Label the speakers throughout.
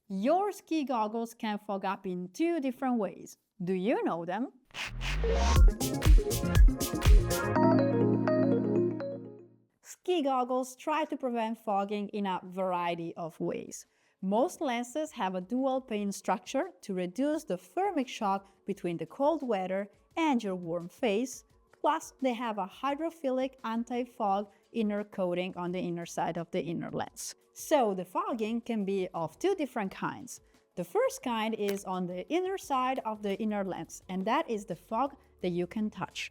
Speaker 1: Your ski goggles can fog up in two different ways. Do you know them? Ski goggles try to prevent fogging in a variety of ways. Most lenses have a dual pane structure to reduce the thermic shock between the cold weather and your warm face. Plus, they have a hydrophilic anti-fog inner coating on the inner side of the inner lens. So the fogging can be of two different kinds. The first kind is on the inner side of the inner lens, and that is the fog that you can touch.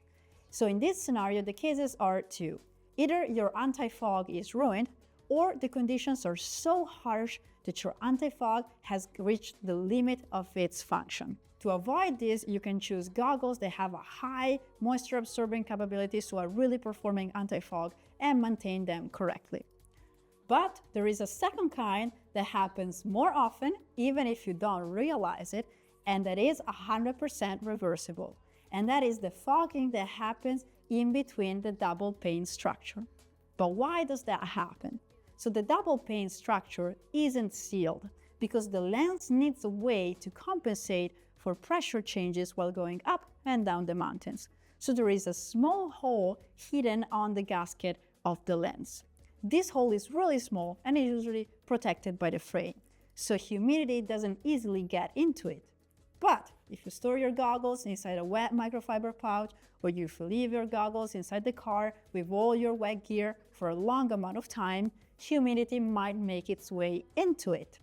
Speaker 1: So in this scenario, the cases are two. Either your anti-fog is ruined, or the conditions are so harsh that your anti-fog has reached the limit of its function. To avoid this, you can choose goggles that have a high moisture-absorbing capability, so are really performing anti-fog, and maintain them correctly. But there is a second kind that happens more often, even if you don't realize it, and that is 100% reversible. And that is the fogging that happens in between the double pane structure. But why does that happen? So the double pane structure isn't sealed because the lens needs a way to compensate for pressure changes while going up and down the mountains. So there is a small hole hidden on the gasket of the lens. This hole is really small and is usually protected by the frame, so humidity doesn't easily get into it. But if you store your goggles inside a wet microfiber pouch, or you leave your goggles inside the car with all your wet gear for a long amount of time, humidity might make its way into it.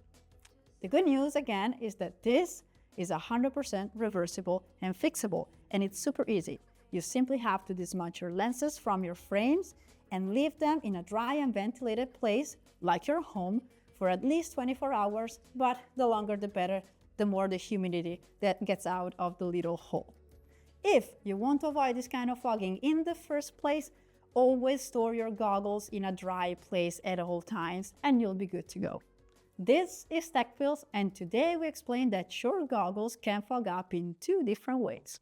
Speaker 1: The good news, again, is that this is 100% reversible and fixable, and it's super easy. You simply have to dismount your lenses from your frames and leave them in a dry and ventilated place, like your home, for at least 24 hours, but the longer the better, the more the humidity that gets out of the little hole. If you want to avoid this kind of fogging in the first place, always store your goggles in a dry place at all times, and you'll be good to go. This is TechPills, and today we explained that your goggles can fog up in two different ways.